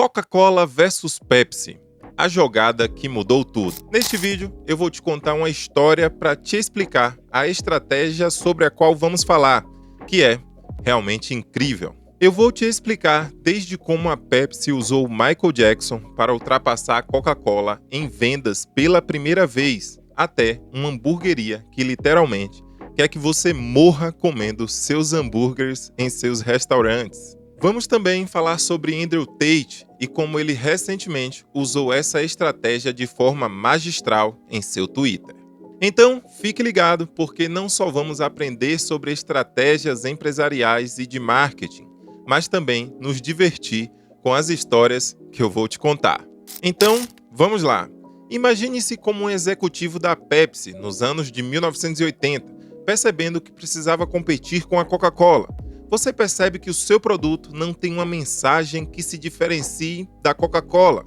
Coca-Cola versus Pepsi, a jogada que mudou tudo. Neste vídeo eu vou te contar uma história para te explicar a estratégia sobre a qual vamos falar, que é realmente incrível. Eu vou te explicar desde como a Pepsi usou Michael Jackson para ultrapassar a Coca-Cola em vendas pela primeira vez, até uma hamburgueria que literalmente quer que você morra comendo seus hambúrgueres em seus restaurantes. Vamos também falar sobre Andrew Tate e como ele recentemente usou essa estratégia de forma magistral em seu Twitter. Então, fique ligado, porque não só vamos aprender sobre estratégias empresariais e de marketing, mas também nos divertir com as histórias que eu vou te contar. Então, vamos lá. Imagine-se como um executivo da Pepsi nos anos de 1980, percebendo que precisava competir com a Coca-Cola. Você percebe que o seu produto não tem uma mensagem que se diferencie da Coca-Cola.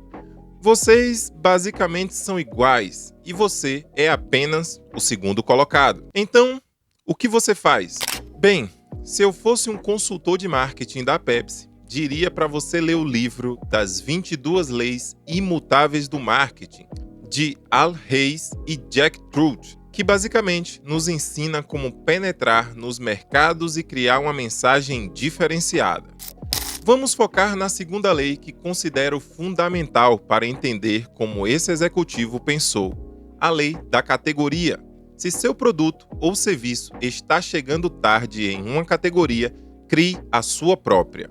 Vocês basicamente são iguais e você é apenas o segundo colocado. Então, o que você faz? Bem, se eu fosse um consultor de marketing da Pepsi, diria para você ler o livro das 22 Leis Imutáveis do Marketing, de Al Ries e Jack Trude, que basicamente nos ensina como penetrar nos mercados e criar uma mensagem diferenciada. Vamos focar na segunda lei, que considero fundamental para entender como esse executivo pensou: a lei da categoria. Se seu produto ou serviço está chegando tarde em uma categoria, crie a sua própria.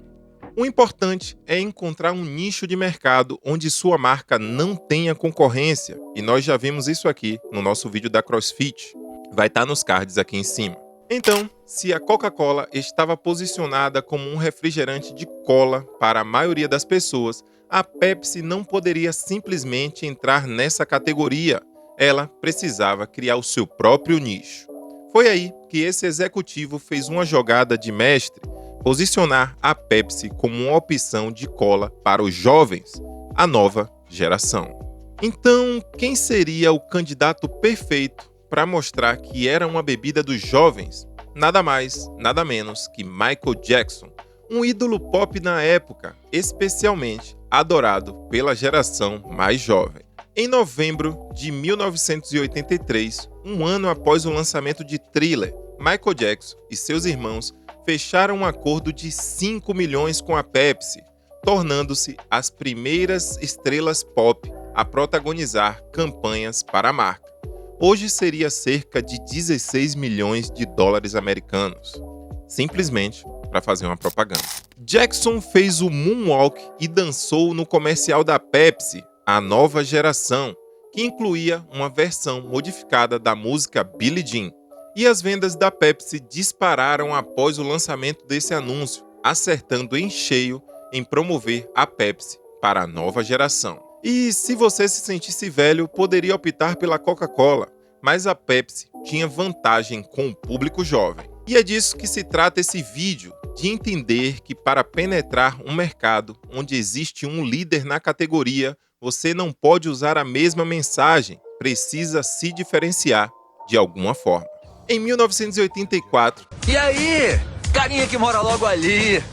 O importante é encontrar um nicho de mercado onde sua marca não tenha concorrência, e nós já vimos isso aqui no nosso vídeo da CrossFit. Vai estar nos cards aqui em cima. Então, se a Coca-Cola estava posicionada como um refrigerante de cola para a maioria das pessoas, a Pepsi não poderia simplesmente entrar nessa categoria. Ela precisava criar o seu próprio nicho. Foi aí que esse executivo fez uma jogada de mestre: posicionar a Pepsi como uma opção de cola para os jovens, a nova geração. Então, quem seria o candidato perfeito para mostrar que era uma bebida dos jovens? Nada mais, nada menos que Michael Jackson, um ídolo pop na época, especialmente adorado pela geração mais jovem. Em novembro de 1983, um ano após o lançamento de Thriller, Michael Jackson e seus irmãos fecharam um acordo de 5 milhões com a Pepsi, tornando-se as primeiras estrelas pop a protagonizar campanhas para a marca. Hoje seria cerca de 16 milhões de dólares americanos, simplesmente para fazer uma propaganda. Jackson fez o Moonwalk e dançou no comercial da Pepsi, a nova geração, que incluía uma versão modificada da música Billie Jean. E as vendas da Pepsi dispararam após o lançamento desse anúncio, acertando em cheio em promover a Pepsi para a nova geração. E se você se sentisse velho, poderia optar pela Coca-Cola, mas a Pepsi tinha vantagem com o público jovem. E é disso que se trata esse vídeo, de entender que para penetrar um mercado onde existe um líder na categoria, você não pode usar a mesma mensagem, precisa se diferenciar de alguma forma. Em 1984... E aí, carinha que mora logo ali,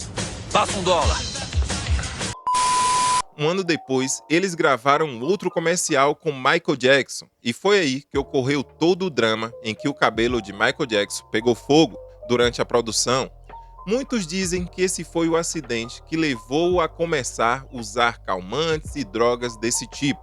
passa $1. Um ano depois, eles gravaram outro comercial com Michael Jackson, e foi aí que ocorreu todo o drama em que o cabelo de Michael Jackson pegou fogo durante a produção. Muitos dizem que esse foi o acidente que levou-o a começar a usar calmantes e drogas desse tipo,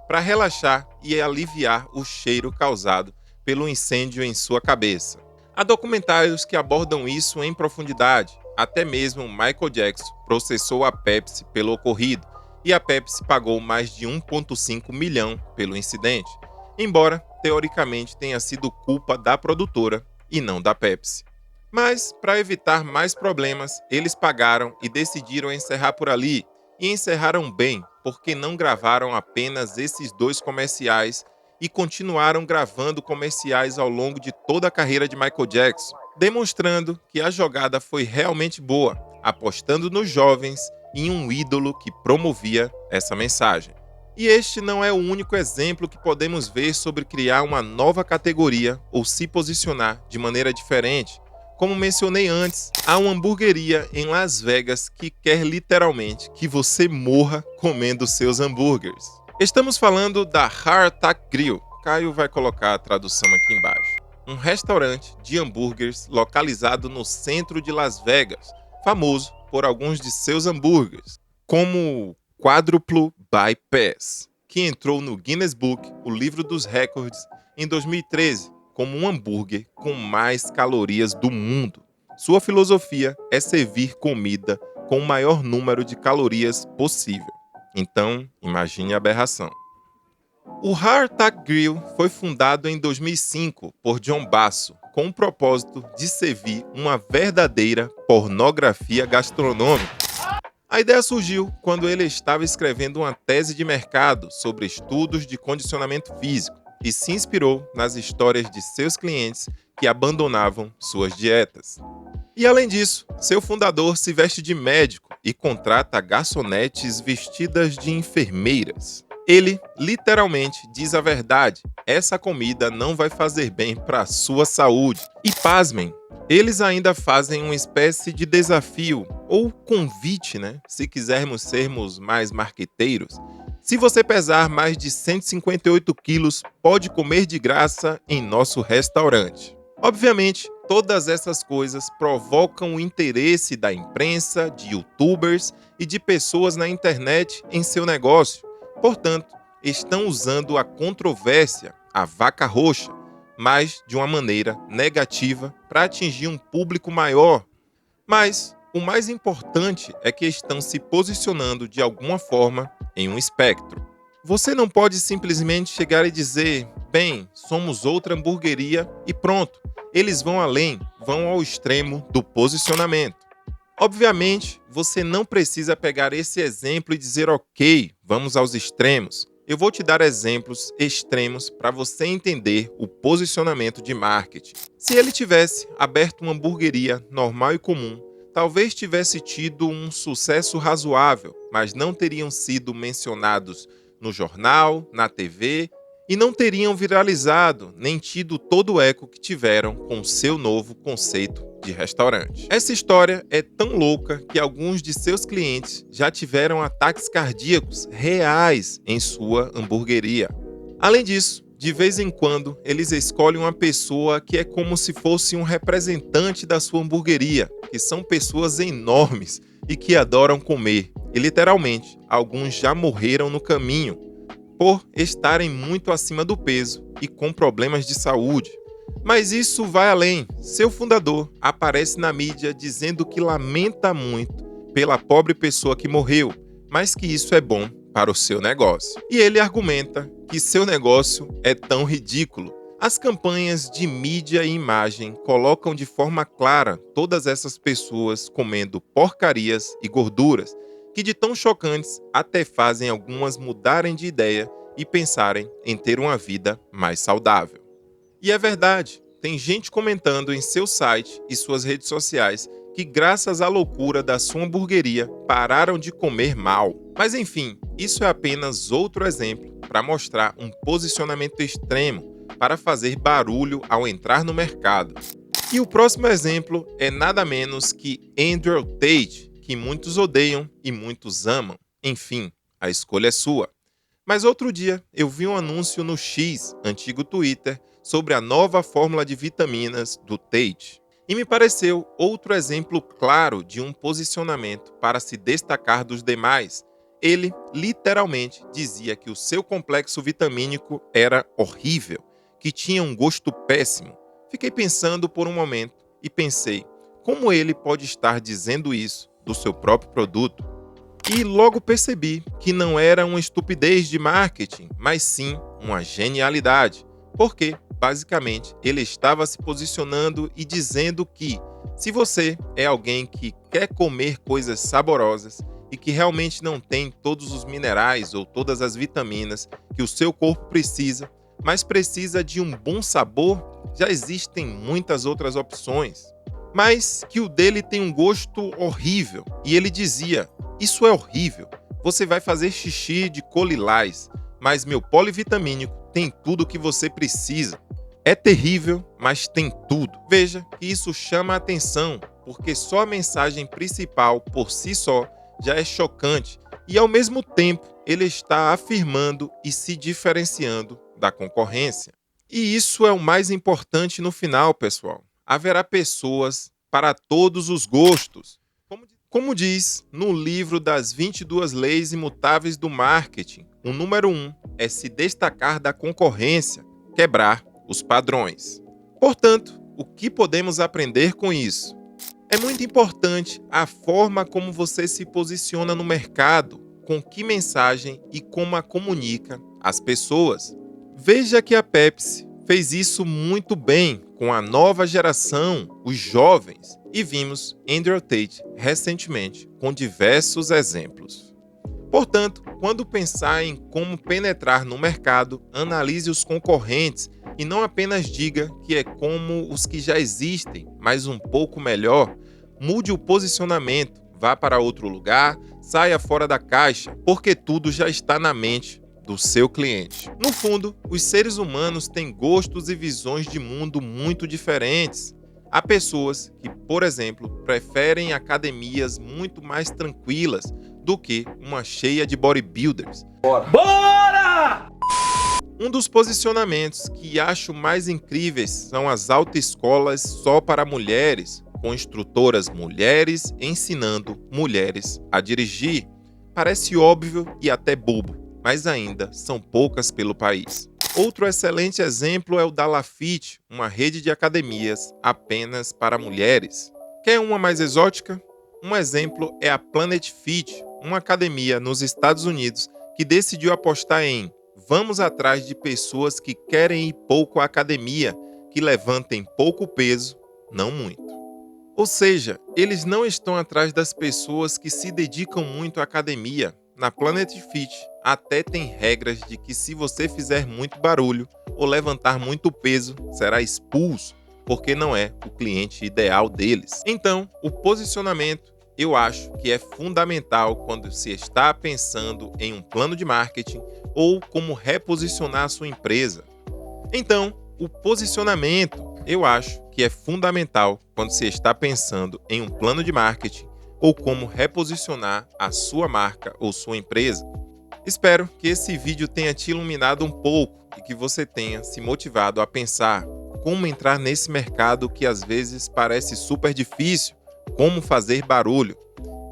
para relaxar e aliviar o cheiro causado pelo incêndio em sua cabeça. Há documentários que abordam isso em profundidade. Até mesmo Michael Jackson processou a Pepsi pelo ocorrido, e a Pepsi pagou mais de 1,5 milhão pelo incidente, embora teoricamente tenha sido culpa da produtora e não da Pepsi. Mas, para evitar mais problemas, eles pagaram e decidiram encerrar por ali, e encerraram bem, porque não gravaram apenas esses 2 comerciais e continuaram gravando comerciais ao longo de toda a carreira de Michael Jackson, demonstrando que a jogada foi realmente boa, apostando nos jovens e em um ídolo que promovia essa mensagem. E este não é o único exemplo que podemos ver sobre criar uma nova categoria ou se posicionar de maneira diferente, como mencionei antes, há uma hamburgueria em Las Vegas que quer literalmente que você morra comendo seus hambúrgueres. Estamos falando da Heart Attack Grill. Caio vai colocar a tradução aqui embaixo. Um restaurante de hambúrgueres localizado no centro de Las Vegas, famoso por alguns de seus hambúrgueres, como o Quadruple Bypass, que entrou no Guinness Book, o livro dos recordes, em 2013, como um hambúrguer com mais calorias do mundo. Sua filosofia é servir comida com o maior número de calorias possível. Então, imagine a aberração. O Heart Attack Grill foi fundado em 2005 por John Basso, com o propósito de servir uma verdadeira pornografia gastronômica. A ideia surgiu quando ele estava escrevendo uma tese de mercado sobre estudos de condicionamento físico e se inspirou nas histórias de seus clientes que abandonavam suas dietas. E além disso, seu fundador se veste de médico e contrata garçonetes vestidas de enfermeiras. Ele literalmente diz a verdade: essa comida não vai fazer bem para a sua saúde. E pasmem, eles ainda fazem uma espécie de desafio, ou convite, se quisermos sermos mais marqueteiros. Se você pesar mais de 158 quilos, pode comer de graça em nosso restaurante. Obviamente, todas essas coisas provocam o interesse da imprensa, de youtubers e de pessoas na internet em seu negócio. Portanto, estão usando a controvérsia, a vaca roxa, mas de uma maneira negativa para atingir um público maior. Mas o mais importante é que estão se posicionando de alguma forma em um espectro. Você não pode simplesmente chegar e dizer: bem, somos outra hamburgueria e pronto. Eles vão além, vão ao extremo do posicionamento. Obviamente, você não precisa pegar esse exemplo e dizer: ok, vamos aos extremos. Eu vou te dar exemplos extremos para você entender o posicionamento de marketing. Se ele tivesse aberto uma hamburgueria normal e comum, talvez tivesse tido um sucesso razoável, mas não teriam sido mencionados no jornal, na TV, e não teriam viralizado, nem tido todo o eco que tiveram com seu novo conceito de restaurante. Essa história é tão louca que alguns de seus clientes já tiveram ataques cardíacos reais em sua hamburgueria. Além disso, de vez em quando, eles escolhem uma pessoa que é como se fosse um representante da sua hamburgueria, que são pessoas enormes e que adoram comer. E literalmente, alguns já morreram no caminho por estarem muito acima do peso e com problemas de saúde. Mas isso vai além. Seu fundador aparece na mídia dizendo que lamenta muito pela pobre pessoa que morreu, mas que isso é bom para o seu negócio. E ele argumenta que seu negócio é tão ridículo. As campanhas de mídia e imagem colocam de forma clara todas essas pessoas comendo porcarias e gorduras, que de tão chocantes até fazem algumas mudarem de ideia e pensarem em ter uma vida mais saudável. E é verdade, tem gente comentando em seu site e suas redes sociais que graças à loucura da sua hamburgueria pararam de comer mal. Mas enfim, isso é apenas outro exemplo para mostrar um posicionamento extremo para fazer barulho ao entrar no mercado. E o próximo exemplo é nada menos que Andrew Tate, que muitos odeiam e muitos amam. Enfim, a escolha é sua. Mas outro dia eu vi um anúncio no X, antigo Twitter, sobre a nova fórmula de vitaminas do Tate. E me pareceu outro exemplo claro de um posicionamento para se destacar dos demais. Ele literalmente dizia que o seu complexo vitamínico era horrível, que tinha um gosto péssimo. Fiquei pensando por um momento e pensei, como ele pode estar dizendo isso do seu próprio produto? E logo percebi que não era uma estupidez de marketing, mas sim uma genialidade. Porque, basicamente, ele estava se posicionando e dizendo que, se você é alguém que quer comer coisas saborosas e que realmente não tem todos os minerais ou todas as vitaminas que o seu corpo precisa, mas precisa de um bom sabor, já existem muitas outras opções. Mas que o dele tem um gosto horrível. E ele dizia, isso é horrível, você vai fazer xixi de colilás, mas meu polivitamínico tem tudo o que você precisa. É terrível, mas tem tudo. Veja que isso chama a atenção, porque só a mensagem principal por si só já é chocante e, ao mesmo tempo, ele está afirmando e se diferenciando da concorrência. E isso é o mais importante no final, pessoal. Haverá pessoas para todos os gostos. Como diz no livro das 22 Leis Imutáveis do Marketing, o número 1 é se destacar da concorrência, quebrar os padrões. Portanto, o que podemos aprender com isso? É muito importante a forma como você se posiciona no mercado, com que mensagem e como a comunica às pessoas. Veja que a Pepsi fez isso muito bem com a nova geração, os jovens, e vimos Andrew Tate recentemente com diversos exemplos. Portanto, quando pensar em como penetrar no mercado, analise os concorrentes e não apenas diga que é como os que já existem, mas um pouco melhor. Mude o posicionamento, vá para outro lugar, saia fora da caixa, porque tudo já está na mente do seu cliente. No fundo, os seres humanos têm gostos e visões de mundo muito diferentes. Há pessoas que, por exemplo, preferem academias muito mais tranquilas do que uma cheia de bodybuilders. Bora! Um dos posicionamentos que acho mais incríveis são as autoescolas só para mulheres, com instrutoras mulheres ensinando mulheres a dirigir. Parece óbvio e até bobo, mas ainda são poucas pelo país. Outro excelente exemplo é o da Lafite, uma rede de academias apenas para mulheres. Quer uma mais exótica? Um exemplo é a Planet Fit, uma academia nos Estados Unidos que decidiu apostar em vamos atrás de pessoas que querem ir pouco à academia, que levantem pouco peso, não muito. Ou seja, eles não estão atrás das pessoas que se dedicam muito à academia. Na Planet Fit até tem regras de que se você fizer muito barulho ou levantar muito peso, será expulso, porque não é o cliente ideal deles. Então, o posicionamento eu acho que é fundamental quando se está pensando em um plano de marketing ou como reposicionar a sua empresa. Então, o posicionamento eu acho que é fundamental quando se está pensando em um plano de marketing ou como reposicionar a sua marca ou sua empresa. Espero que esse vídeo tenha te iluminado um pouco e que você tenha se motivado a pensar como entrar nesse mercado que às vezes parece super difícil, como fazer barulho.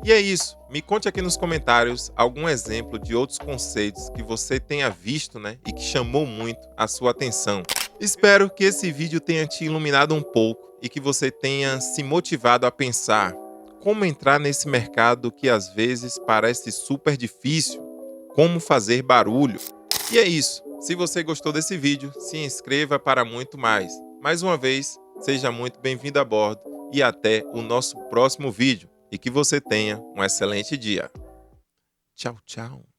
E é isso, me conte aqui nos comentários algum exemplo de outros conceitos que você tenha visto, e que chamou muito a sua atenção. Espero que esse vídeo tenha te iluminado um pouco e que você tenha se motivado a pensar como entrar nesse mercado que às vezes parece super difícil, como fazer barulho. E é isso, se você gostou desse vídeo, se inscreva para muito mais. Mais uma vez, seja muito bem-vindo a bordo e até o nosso próximo vídeo. E que você tenha um excelente dia. Tchau, tchau.